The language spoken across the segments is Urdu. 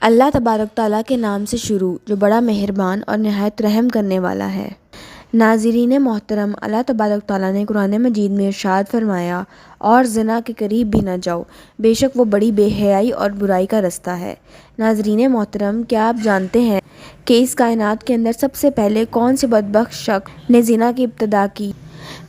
اللہ تبارک تعالیٰ کے نام سے شروع جو بڑا مہربان اور نہایت رحم کرنے والا ہے۔ ناظرین محترم، اللہ تبارک تعالیٰ نے قرآن مجید میں ارشاد فرمایا، اور زنا کے قریب بھی نہ جاؤ، بے شک وہ بڑی بے حیائی اور برائی کا رستہ ہے۔ ناظرین محترم، کیا آپ جانتے ہیں کہ اس کائنات کے اندر سب سے پہلے کون سے بدبخت شخص نے زنا کی ابتدا کی؟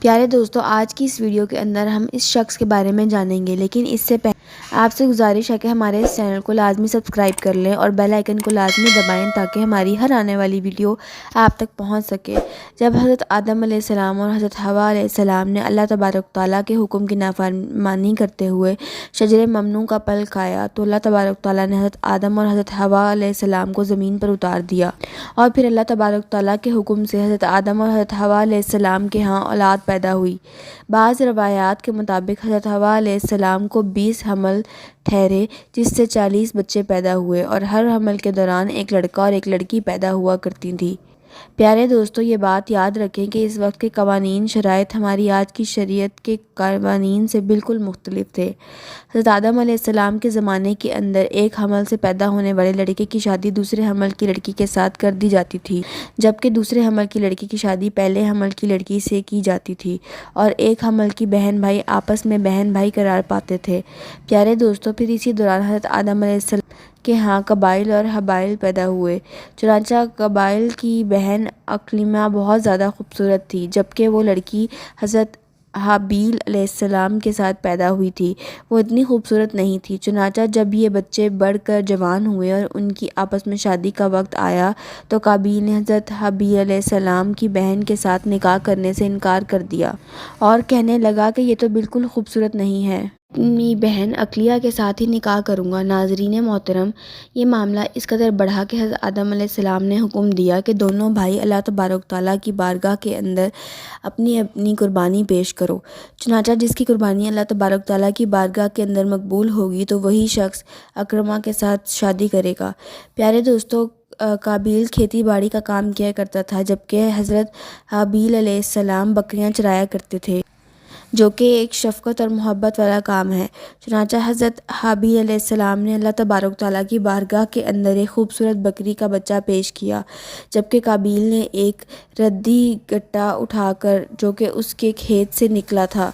پیارے دوستو، آج کی اس ویڈیو کے اندر ہم اس شخص کے بارے میں جانیں گے، لیکن اس سے پہلے آپ سے گزارش ہے کہ ہمارے اس چینل کو لازمی سبسکرائب کر لیں اور بیل آئیکن کو لازمی دبائیں تاکہ ہماری ہر آنے والی ویڈیو آپ تک پہنچ سکے۔ جب حضرت آدم علیہ السلام اور حضرت حوا علیہ السلام نے اللہ تبارک تعالیٰ کے حکم کی نافرمانی کرتے ہوئے شجر ممنوع کا پھل کھایا تو اللہ تبارک تعالیٰ نے حضرت آدم اور حضرت حوا علیہ السلام کو زمین پر اتار دیا، اور پھر اللہ تبارک تعالیٰ کے حکم سے حضرت آدم اور حضرت حوا علیہ السلام کے ہاں اولاد پیدا ہوئی۔ بعض روایات کے مطابق حضرت حوا علیہ السلام کو 20 حمل ٹھہرے، جس سے 40 بچے پیدا ہوئے، اور ہر حمل کے دوران ایک لڑکا اور ایک لڑکی پیدا ہوا کرتی تھی۔ پیارے دوستو، یہ بات یاد رکھیں کہ اس وقت کے قوانین شرائط ہماری آج کی شریعت کے قوانین سے بالکل مختلف تھے۔ حضرت آدم علیہ السلام کے زمانے کے اندر ایک حمل سے پیدا ہونے والے لڑکے کی شادی دوسرے حمل کی لڑکی کے ساتھ کر دی جاتی تھی، جبکہ دوسرے حمل کی لڑکی کی شادی پہلے حمل کی لڑکی سے کی جاتی تھی، اور ایک حمل کی بہن بھائی آپس میں بہن بھائی قرار پاتے تھے۔ پیارے دوستو، پھر اسی دوران حضرت آدم علیہ السلام کے ہاں قبائل اور حبائل پیدا ہوئے۔ چنانچہ قبائل کی بہن اقلیمہ بہت زیادہ خوبصورت تھی، جبکہ وہ لڑکی حضرت حابیل علیہ السلام کے ساتھ پیدا ہوئی تھی، وہ اتنی خوبصورت نہیں تھی۔ چنانچہ جب یہ بچے بڑھ کر جوان ہوئے اور ان کی آپس میں شادی کا وقت آیا تو قابیل نے حضرت حابیل علیہ السلام کی بہن کے ساتھ نکاح کرنے سے انکار کر دیا اور کہنے لگا کہ یہ تو بالکل خوبصورت نہیں ہے، اپنی بہن عقلیہ کے ساتھ ہی نکاح کروں گا۔ ناظرین محترم، یہ معاملہ اس قدر بڑھا کہ حضرت آدم علیہ السلام نے حکم دیا کہ دونوں بھائی اللہ تبارک تعالیٰ کی بارگاہ کے اندر اپنی اپنی قربانی پیش کرو۔ چنانچہ جس کی قربانی اللہ تبارک تعالیٰ کی بارگاہ کے اندر مقبول ہوگی تو وہی شخص اکرمہ کے ساتھ شادی کرے گا۔ پیارے دوستو، قابیل کھیتی باڑی کا کام کیا کرتا تھا، جبکہ حضرت حابیل علیہ السلام بکریاں چرایا کرتے تھے، جو کہ ایک شفقت اور محبت والا کام ہے۔ چنانچہ حضرت حابیل علیہ السلام نے اللہ تبارک تعالیٰ کی بارگاہ کے اندر ایک خوبصورت بکری کا بچہ پیش کیا، جبکہ قابیل نے ایک ردی گٹا اٹھا کر جو کہ اس کے کھیت سے نکلا تھا،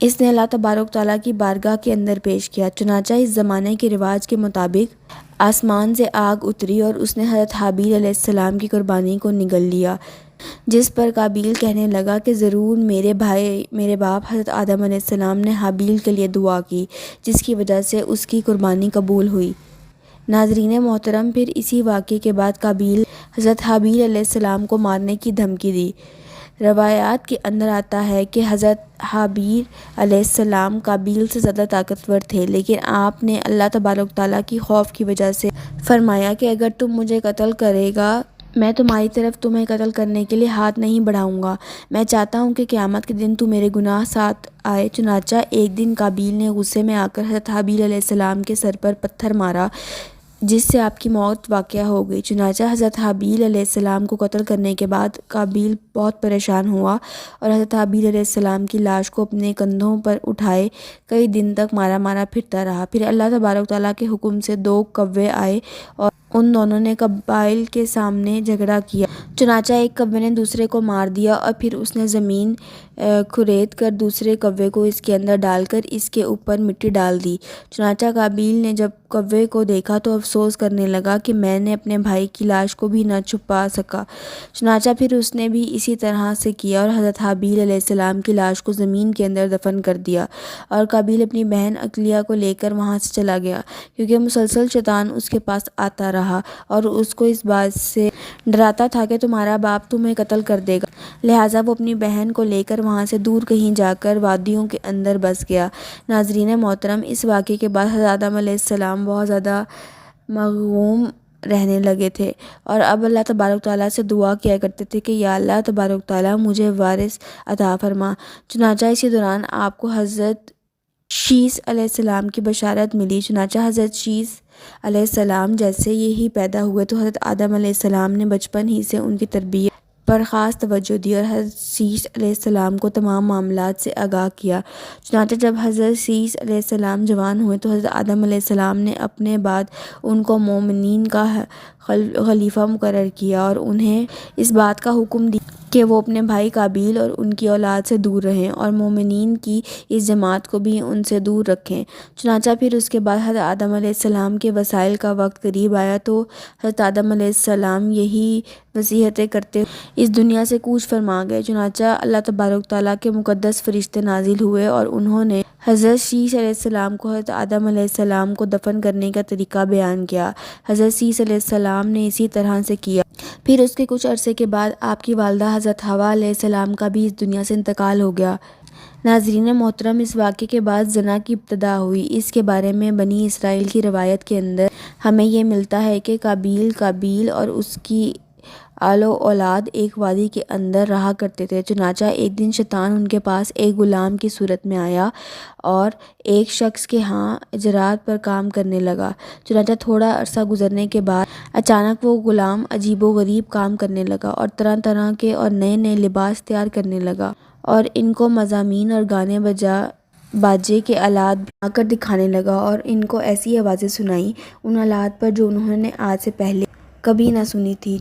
اس نے اللہ تبارک تعالیٰ کی بارگاہ کے اندر پیش کیا۔ چنانچہ اس زمانے کے رواج کے مطابق آسمان سے آگ اتری اور اس نے حضرت حابیل علیہ السلام کی قربانی کو نگل لیا، جس پر قابیل کہنے لگا کہ ضرور میرے باپ حضرت آدم علیہ السلام نے حابیل کے لیے دعا کی، جس کی وجہ سے اس کی قربانی قبول ہوئی۔ ناظرین محترم، پھر اسی واقعے کے بعد قابیل حضرت حابیل علیہ السلام کو مارنے کی دھمکی دی۔ روایات کے اندر آتا ہے کہ حضرت حابیل علیہ السلام قابیل سے زیادہ طاقتور تھے، لیکن آپ نے اللہ تبارک تعالیٰ کی خوف کی وجہ سے فرمایا کہ اگر تم مجھے قتل کرے گا، میں تمہاری طرف تمہیں قتل کرنے کے لیے ہاتھ نہیں بڑھاؤں گا، میں چاہتا ہوں کہ قیامت کے دن تو میرے گناہ ساتھ آئے۔ چنانچہ ایک دن قابیل نے غصے میں آ کر حضرت حابیل علیہ السلام کے سر پر پتھر مارا، جس سے آپ کی موت واقع ہو گئی۔ چنانچہ حضرت حابیل علیہ السلام کو قتل کرنے کے بعد قابیل بہت پریشان ہوا اور حضرت حابیل علیہ السلام کی لاش کو اپنے کندھوں پر اٹھائے کئی دن تک مارا مارا پھرتا رہا۔ پھر اللہ تبارک تعالیٰ کے حکم سے 2 کوے آئے اور ان دونوں نے قبائل کے سامنے جھگڑا کیا۔ چنانچہ ایک کوے نے دوسرے کو مار دیا اور پھر اس نے زمین کھرید کر دوسرے کوے کو اس کے اندر ڈال کر اس کے اوپر مٹی ڈال دی۔ چنانچہ قابیل نے جب کوے کو دیکھا تو افسوس کرنے لگا کہ میں نے اپنے بھائی کی لاش کو بھی نہ چھپا سکا۔ چنانچہ پھر اس نے بھی اسی طرح سے کیا اور حضرت حابیل علیہ السلام کی لاش کو زمین کے اندر دفن کر دیا، اور قابیل اپنی بہن عقلیہ کو لے کر وہاں سے چلا گیا، کیونکہ مسلسل شیطان اس کے پاس آتا رہا اور اس کو اس بات سے ڈراتا تھا کہ تمہارا باپ تمہیں قتل کر دے گا، لہٰذا وہ اپنی بہن کو لے کر وہاں سے دور کہیں جا کر وادیوں کے اندر بس گیا۔ ناظرین محترم، اس واقعے کے بعد حضرت آدم علیہ السلام بہت زیادہ مغموم رہنے لگے تھے اور اب اللہ تبارک تعالیٰ سے دعا کیا کرتے تھے کہ یا اللہ تبارک تعالیٰ مجھے وارث عطا فرما۔ چنانچہ اسی دوران آپ کو حضرت شیس علیہ السلام کی بشارت ملی۔ چنانچہ حضرت شیس علیہ السلام جیسے یہی پیدا ہوئے تو حضرت آدم علیہ السلام نے بچپن ہی سے ان کی تربیت پر خاص توجہ دی اور حضرت شیش علیہ السلام کو تمام معاملات سے آگاہ کیا۔ چنانچہ جب حضرت شیش علیہ السلام جوان ہوئے تو حضرت آدم علیہ السلام نے اپنے بعد ان کو مومنین کا خلیفہ مقرر کیا اور انہیں اس بات کا حکم دیا کہ وہ اپنے بھائی قابیل اور ان کی اولاد سے دور رہیں اور مومنین کی اس جماعت کو بھی ان سے دور رکھیں۔ چنانچہ پھر اس کے بعد حضرت آدم علیہ السلام کے وصال کا وقت قریب آیا تو حضرت آدم علیہ السلام یہی نصیحتیں کرتے ہوئے اس دنیا سے کوچ فرما گئے۔ چنانچہ اللہ تبارک تعالیٰ کے مقدس فرشتے نازل ہوئے اور انہوں نے حضرت شیش علیہ السلام کو حضرت آدم علیہ السلام کو دفن کرنے کا طریقہ بیان کیا۔ حضرت شیش علیہ السلام نے اسی طرح سے کیا۔ پھر اس کے کچھ عرصے کے بعد آپ کی والدہ حضرت حوا علیہ السلام کا بھی اس دنیا سے انتقال ہو گیا۔ ناظرین محترم، اس واقعے کے بعد زنا کی ابتدا ہوئی۔ اس کے بارے میں بنی اسرائیل کی روایت کے اندر ہمیں یہ ملتا ہے کہ قابیل اور اس کی آل و اولاد ایک وادی کے اندر رہا کرتے تھے۔ چنانچہ ایک دن شیطان ان کے پاس ایک غلام کی صورت میں آیا اور ایک شخص کے ہاں اجرات پر کام کرنے لگا۔ چنانچہ تھوڑا عرصہ گزرنے کے بعد اچانک وہ غلام عجیب و غریب کام کرنے لگا اور طرح طرح کے اور نئے نئے لباس تیار کرنے لگا اور ان کو مضامین اور گانے باجے کے آلات بنا کر دکھانے لگا اور ان کو ایسی آوازیں سنائیں ان آلات پر جو انہوں نے آج سے پہلے کبھی نہ سنی تھی۔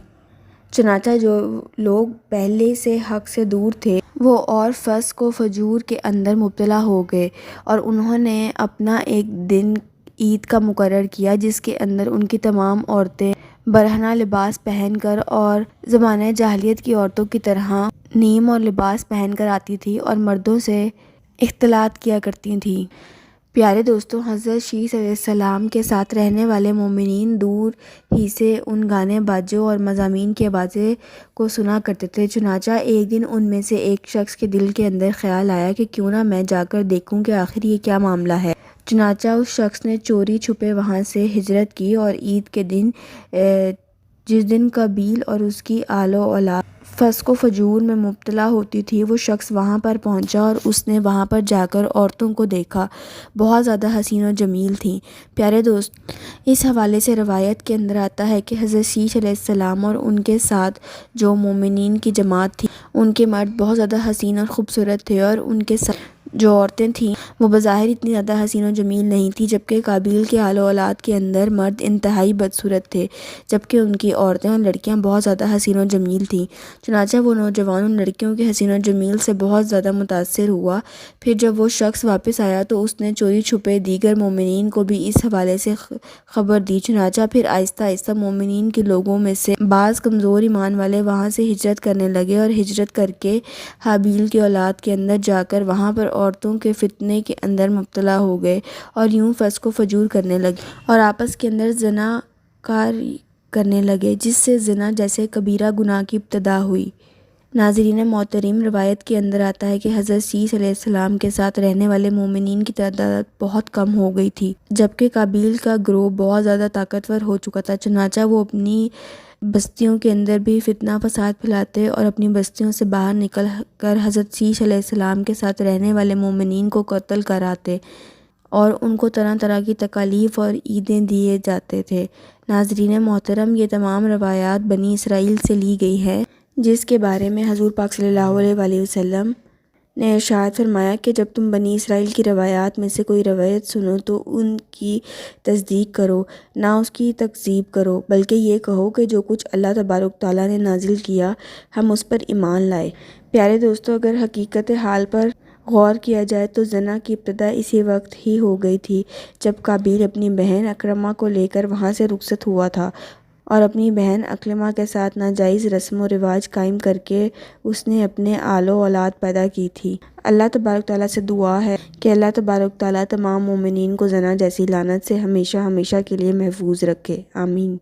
چنانچہ جو لوگ پہلے سے حق سے دور تھے وہ اور فسق و فجور کے اندر مبتلا ہو گئے اور انہوں نے اپنا ایک دن عید کا مقرر کیا جس کے اندر ان کی تمام عورتیں برہنہ لباس پہن کر اور زمانہ جاہلیت کی عورتوں کی طرح نیم اور لباس پہن کر آتی تھی اور مردوں سے اختلاط کیا کرتی تھیں۔ پیارے دوستوں، حضرت شیش علیہ السلام کے ساتھ رہنے والے مومنین دور ہی سے ان گانے باجوں اور مضامین کی آوازیں کو سنا کرتے تھے۔ چنانچہ ایک دن ان میں سے ایک شخص کے دل کے اندر خیال آیا کہ کیوں نہ میں جا کر دیکھوں کہ آخر یہ کیا معاملہ ہے۔ چنانچہ اس شخص نے چوری چھپے وہاں سے ہجرت کی اور عید کے دن جس دن قابیل اور اس کی آل و اولاد فسق و فجور میں مبتلا ہوتی تھی وہ شخص وہاں پر پہنچا اور اس نے وہاں پر جا کر عورتوں کو دیکھا، بہت زیادہ حسین و جمیل تھیں۔ پیارے دوست، اس حوالے سے روایت کے اندر آتا ہے کہ حضرت شیش علیہ السلام اور ان کے ساتھ جو مومنین کی جماعت تھی ان کے مرد بہت زیادہ حسین اور خوبصورت تھے اور ان کے ساتھ جو عورتیں تھیں وہ بظاہر اتنی زیادہ حسین و جمیل نہیں تھیں، جبکہ قابیل کے آل و اولاد کے اندر مرد انتہائی بدصورت تھے جبکہ ان کی عورتیں اور لڑکیاں بہت زیادہ حسین و جمیل تھیں۔ چنانچہ وہ نوجوان ان لڑکیوں کے حسین و جمیل سے بہت زیادہ متاثر ہوا۔ پھر جب وہ شخص واپس آیا تو اس نے چوری چھپے دیگر مومنین کو بھی اس حوالے سے خبر دی۔ چنانچہ پھر آہستہ آہستہ مومنین کے لوگوں میں سے بعض کمزور ایمان والے وہاں سے ہجرت کرنے لگے اور ہجرت کر کے حابیل کی اولاد کے اندر جا کر وہاں پر عورتوں کے فتنے کے اندر مبتلا ہو گئے اور یوں فسق و فجور کرنے لگے اور آپس کے اندر زنا کاری کرنے لگے، جس سے زنا جیسے کبیرہ گناہ کی ابتدا ہوئی۔ ناظرین محترم، روایت کے اندر آتا ہے کہ حضرت شیش علیہ السلام کے ساتھ رہنے والے مومنین کی تعداد بہت کم ہو گئی تھی، جبکہ قابیل کا گروہ بہت زیادہ طاقتور ہو چکا تھا۔ چنانچہ وہ اپنی بستیوں کے اندر بھی فتنہ فساد پھیلاتے اور اپنی بستیوں سے باہر نکل کر حضرت شیش علیہ السلام کے ساتھ رہنے والے مومنین کو قتل کراتے اور ان کو طرح طرح کی تکالیف اور عیدیں دیے جاتے تھے۔ ناظرین محترم، یہ تمام روایات بنی اسرائیل سے لی گئی ہے جس کے بارے میں حضور پاک صلی اللہ علیہ وآلہ وسلم نے ارشاد فرمایا کہ جب تم بنی اسرائیل کی روایات میں سے کوئی روایت سنو تو ان کی تصدیق کرو، نہ اس کی تکذیب کرو، بلکہ یہ کہو کہ جو کچھ اللہ تبارک تعالیٰ نے نازل کیا ہم اس پر ایمان لائے۔ پیارے دوستو، اگر حقیقت حال پر غور کیا جائے تو زنا کی ابتدا اسی وقت ہی ہو گئی تھی جب قابیل اپنی بہن اکرمہ کو لے کر وہاں سے رخصت ہوا تھا اور اپنی بہن اکرمہ کے ساتھ ناجائز رسم و رواج قائم کر کے اس نے اپنے آل و اولاد پیدا کی تھی۔ اللہ تبارک تعالیٰ سے دعا ہے کہ اللہ تبارک تعالیٰ تمام مومنین کو زنا جیسی لعنت سے ہمیشہ ہمیشہ کے لیے محفوظ رکھے، آمین۔